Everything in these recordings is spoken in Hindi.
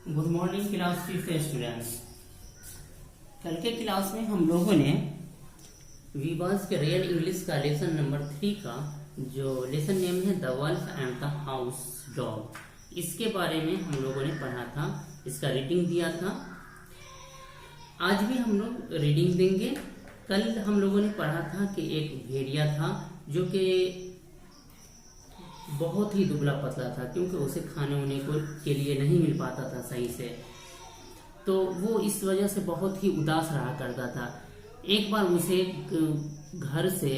Good morning class 5 students. कल के क्लास में हम लोगों ने वीवर्स के रियल इंग्लिश का लेसन नंबर 3 का जो लेसन नेम है the wolf and the house dog, इसके बारे में हम लोगों ने पढ़ा था, इसका रीडिंग दिया था। आज भी हम लोग रीडिंग देंगे। कल हम लोगों ने पढ़ा था कि एक भेड़िया था जो कि बहुत ही दुबला पतला था, क्योंकि उसे खाने होने को के लिए नहीं मिल पाता था सही से, तो वो इस वजह से बहुत ही उदास रहा करता था। एक बार उसे घर से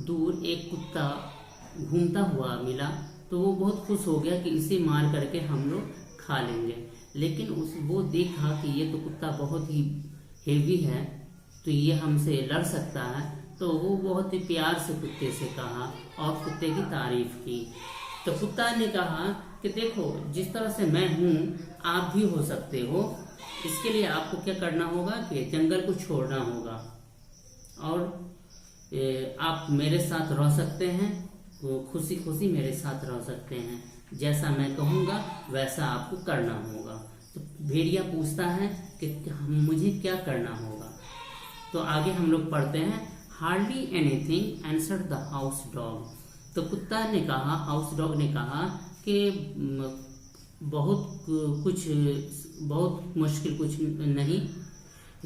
दूर एक कुत्ता घूमता हुआ मिला, तो वो बहुत खुश हो गया कि इसे मार करके हम लोग खा लेंगे। लेकिन वो देखा कि ये तो कुत्ता बहुत ही हेवी है, तो ये हमसे लड़ सकता है, तो वो बहुत ही प्यार से कुत्ते से कहा और कुत्ते की तारीफ की। तो कुत्ता ने कहा कि देखो, जिस तरह से मैं हूँ आप भी हो सकते हो। इसके लिए आपको क्या करना होगा कि जंगल को छोड़ना होगा और आप मेरे साथ रह सकते हैं, वो खुशी खुशी मेरे साथ रह सकते हैं। जैसा मैं कहूँगा वैसा आपको करना होगा। तो भेड़िया पूछता है कि मुझे क्या करना होगा। तो आगे हम लोग पढ़ते हैं। Hardly anything answered the house dog. तो कुत्ता ने कहा, हाउस डॉग ने कहा कि बहुत मुश्किल कुछ नहीं।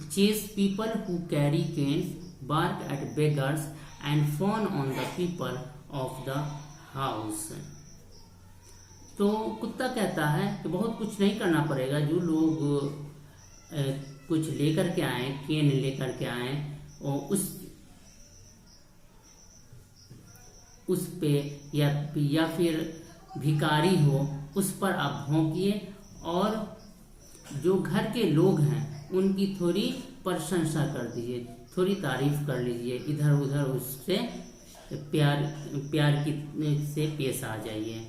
Chase people who carry canes, bark at beggars and fawn on the people of the house. तो कुत्ता कहता है कि बहुत कुछ नहीं करना पड़ेगा। जो लोग कुछ लेकर के आए, केन लेकर के आए, और उस पे या फिर भिखारी हो उस पर आप भौंकिए, और जो घर के लोग हैं उनकी थोड़ी प्रशंसा कर दीजिए, थोड़ी तारीफ कर लीजिए, इधर उधर उससे प्यार की से पेश आ जाइए।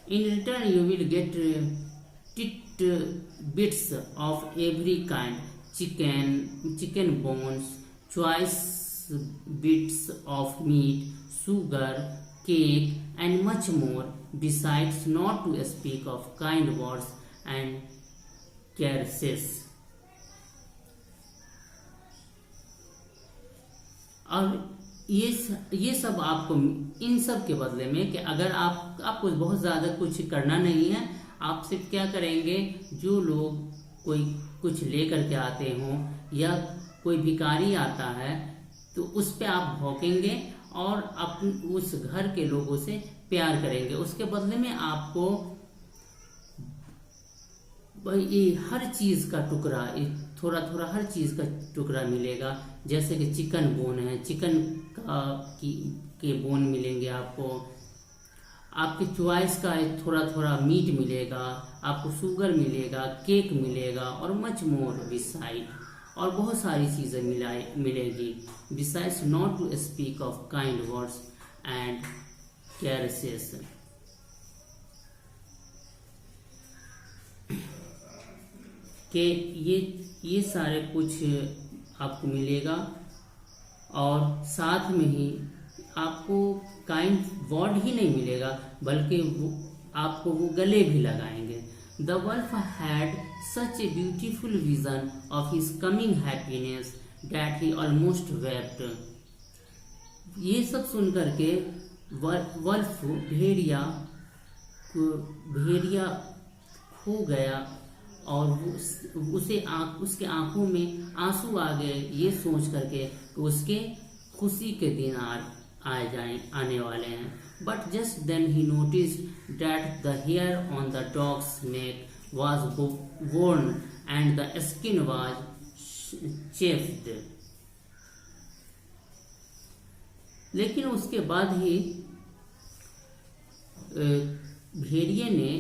In return you will get tit bits of every kind, chicken bones, choice bits of meat, sugar, cake, and much more, besides not to speak of kind words and caresses. और ये सब आपको, इन सब के बदले में कि अगर आपको बहुत ज़्यादा कुछ करना नहीं है, आप सिर्फ क्या करेंगे, जो लोग कोई कुछ लेकर के आते हों या कोई भिखारी आता है तो उस पे आप भौंकेंगे और उस घर के लोगों से प्यार करेंगे। उसके बदले में आपको ये हर चीज का टुकड़ा, थोड़ा थोड़ा हर चीज का टुकड़ा मिलेगा। जैसे कि चिकन बोन है, चिकन के बोन मिलेंगे आपको, आपकी चॉइस का थोड़ा थोड़ा मीट मिलेगा, आपको शुगर मिलेगा, केक मिलेगा, और मच मोर बिसाइड, और बहुत सारी चीजें मिलेगी। Besides not to speak of kind words and caresses. के ये सारे कुछ आपको मिलेगा, और साथ में ही आपको काइंड वर्ड ही नहीं मिलेगा, बल्कि आपको वो गले भी लगाएंगे। The wolf had such a beautiful vision of his coming happiness that he almost wept. ये सब सुनकर के वल्फ भेड़िया खो गया, और उसके आंखों में आंसू आ गए, ये सोच करके कि उसके खुशी के दिन आने वाले हैं। But just then he noticed that the hair on the dog's neck was worn and the skin was chafed. लेकिन उसके बाद ही भेड़िए ने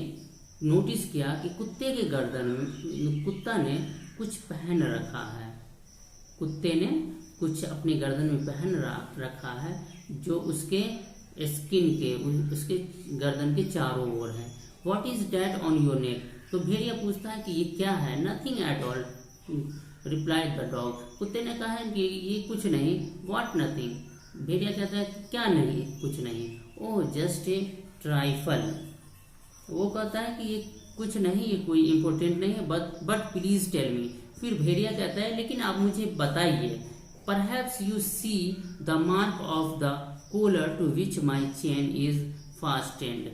नोटिस किया कि कुत्ते के गर्दन में कुत्ता ने कुछ पहन रखा है। कुत्ते ने कुछ अपने गर्दन में पहन रखा है, जो उसके स्किन के, उसके गर्दन के चारों ओर है। What is that on your neck? तो भेड़िया पूछता है कि ये क्या है। Nothing at all, replied the dog. कुत्ते ने कहा है कि ये कुछ नहीं। What nothing? भेड़िया कहता है क्या नहीं, कुछ नहीं। Oh, just a trifle. वो कहता है कि ये कुछ नहीं, ये कोई इम्पोर्टेंट नहीं है, बट प्लीज टेल मी। फिर भेड़िया कहता है लेकिन आप मुझे बताइए। Perhaps you see the mark of the collar to which my chain is fastened.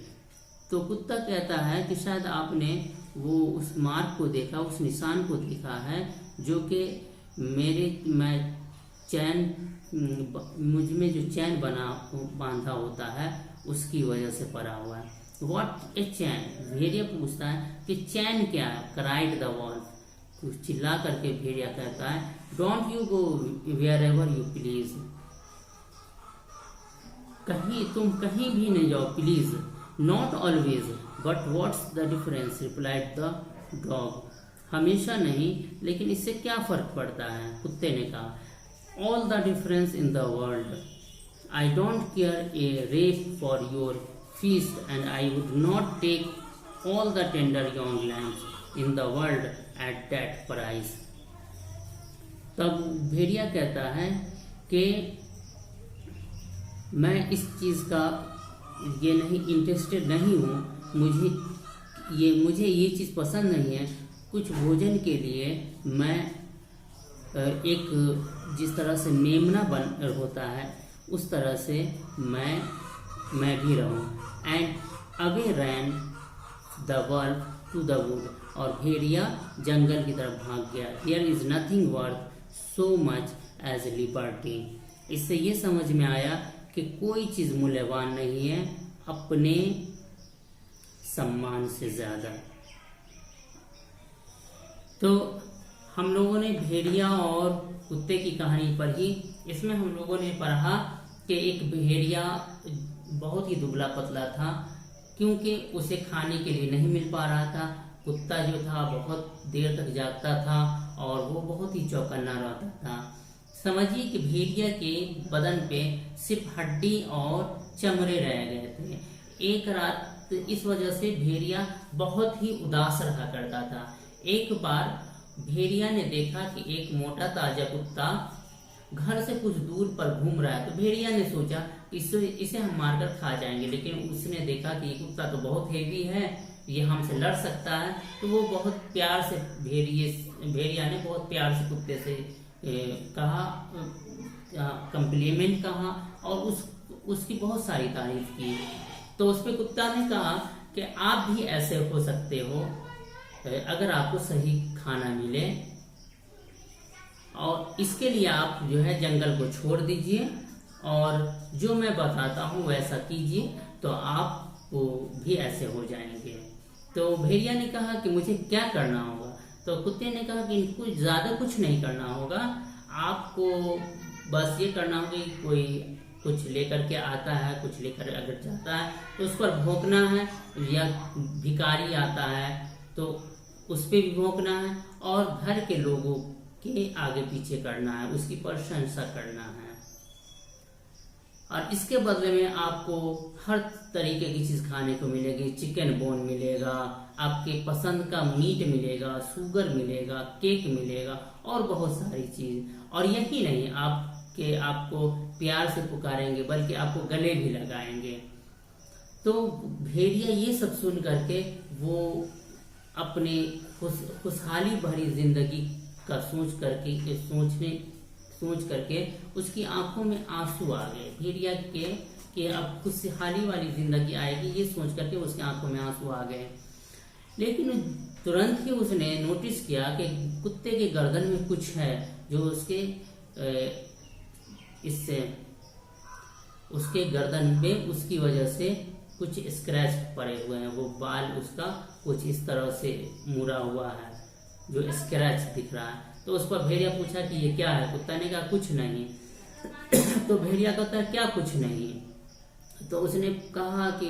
तो कुत्ता कहता है कि शायद आपने वो उस मार्क को देखा, उस निशान को देखा है जो कि मैं चैन, मुझ में जो चैन बांधा होता है उसकी वजह से पड़ा हुआ है। व्हाट ए चैन? भेड़िया पूछता है कि चैन क्या है? क्राइड द वॉल्फ, कुछ चिल्ला करके भेड़िया कहता है don't you go wherever you please. तुम कहीं भी नहीं जाओ please. Not always but what's the difference, replied the dog. हमेशा नहीं, लेकिन इससे क्या फर्क पड़ता है? कुत्ते ने कहा all the difference in the world. I don't care a rap for your feast and I would not take all the tender young lambs in the world at that price. तब भेड़िया कहता है कि मैं इस चीज़ का ये नहीं इंटरेस्टेड नहीं हूँ, मुझे ये चीज़ पसंद नहीं है। कुछ भोजन के लिए मैं एक जिस तरह से मेमना बन होता है उस तरह से मैं भी रहूं। And away ran the wolf to the wood, और भेड़िया जंगल की तरफ भाग गया। There is nothing worth so much as liberty. इससे ये समझ में आया कि कोई चीज मूल्यवान नहीं है अपने सम्मान से ज्यादा। तो हम लोगों ने भेड़िया और कुत्ते की कहानी पढ़ी। इसमें हम लोगों ने पढ़ा कि एक भेड़िया बहुत ही दुबला पतला था क्योंकि उसे खाने के लिए नहीं मिल पा रहा था। कुत्ता जो था बहुत देर तक जागता था और वो बहुत ही चौकन्ना रहता था। समझिए कि भेड़िया के बदन पे सिर्फ हड्डी और चमड़े रह गए थे। एक रात इस वजह से भेड़िया बहुत ही उदास रहा करता था। एक बार भेड़िया ने देखा कि एक मोटा ताजा कुत्ता घर से कुछ दूर पर घूम रहा है। तो भेड़िया ने सोचा इसे हम मारकर खा जाएंगे, लेकिन उसने देखा कि ये कुत्ता तो बहुत हेवी है, ये हमसे लड़ सकता है। तो वो बहुत प्यार से भेड़िया ने बहुत प्यार से कुत्ते से कहा, कम्प्लीमेंट कहा और उसकी बहुत सारी तारीफ की। तो उस पे कुत्ता ने कहा कि आप भी ऐसे हो सकते हो अगर आपको सही खाना मिले, और इसके लिए आप जो है जंगल को छोड़ दीजिए और जो मैं बताता हूँ वैसा कीजिए तो आप भी ऐसे हो जाएंगे। तो भेड़िया ने कहा कि मुझे क्या करना होगा? तो कुत्ते ने कहा कि कुछ ज्यादा कुछ नहीं करना होगा, आपको बस ये करना होगा कि कोई कुछ लेकर के आता है, कुछ लेकर अगर जाता है तो उस पर भौंकना है, या भिखारी आता है तो उस पर भी भौंकना है, और घर के लोगों के आगे पीछे करना है, उसकी प्रशंसा करना है। और इसके बदले में आपको हर तरीके की चीज खाने को मिलेगी। चिकन बोन मिलेगा, आपके पसंद का मीट मिलेगा, शुगर मिलेगा, केक मिलेगा और बहुत सारी चीज। और यही नहीं, आपको प्यार से पुकारेंगे बल्कि आपको गले भी लगाएंगे। तो भेड़िया ये सब सुन करके वो अपने खुशहाली भरी जिंदगी का सोच करके उसकी आंखों में आंसू आ गए। भेड़िया के कि अब खुशहाली वाली जिंदगी आएगी, ये सोच करके उसकी आंखों में आंसू आ गए। लेकिन तुरंत ही उसने नोटिस किया कि कुत्ते के गर्दन में कुछ है जो उसके गर्दन पे उसकी वजह से कुछ स्क्रैच पड़े हुए हैं। वो बाल उसका कुछ इस तरह से मुड़ा हुआ है जो स्क्रैच दिख रहा है। तो उस पर भेड़िया पूछा कि ये क्या है? कुत्ता ने कहा कुछ नहीं। तो भेड़िया कहता है क्या कुछ नहीं? तो उसने कहा कि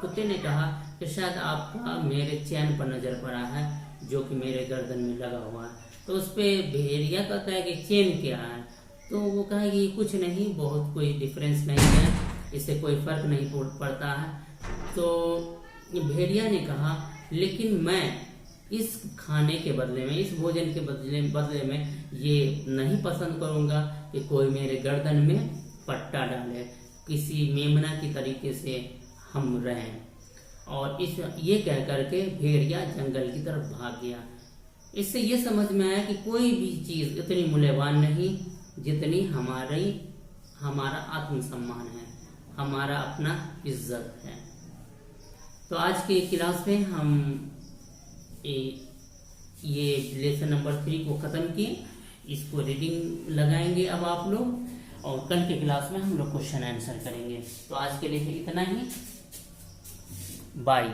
कुत्ते ने कहा कि शायद आपका मेरे चैन पर नजर पड़ा है जो कि मेरे गर्दन में लगा हुआ है। तो उस पे भेड़िया कहता है कि चैन क्या है? तो वो कहा कि कुछ नहीं, बहुत कोई डिफरेंस नहीं है, इससे कोई फर्क नहीं पड़ता है। तो भेड़िया ने कहा लेकिन मैं इस खाने के बदले में, इस भोजन के बदले में ये नहीं पसंद करूंगा कि कोई मेरे गर्दन में पट्टा डाले, किसी मेमना की तरीके से हम रहें। और ये कह करके भेड़िया जंगल की तरफ भाग गया। इससे ये समझ में आया कि कोई भी चीज इतनी मूल्यवान नहीं जितनी हमारा आत्मसम्मान है, हमारा अपना इज्जत है। तो आज के क्लास में हम ये लेसन नंबर 3 को ख़त्म किए। इसको रीडिंग लगाएंगे अब आप लोग, और कल के क्लास में हम लोग क्वेश्चन आंसर करेंगे। तो आज के लिए इतना ही, बाय।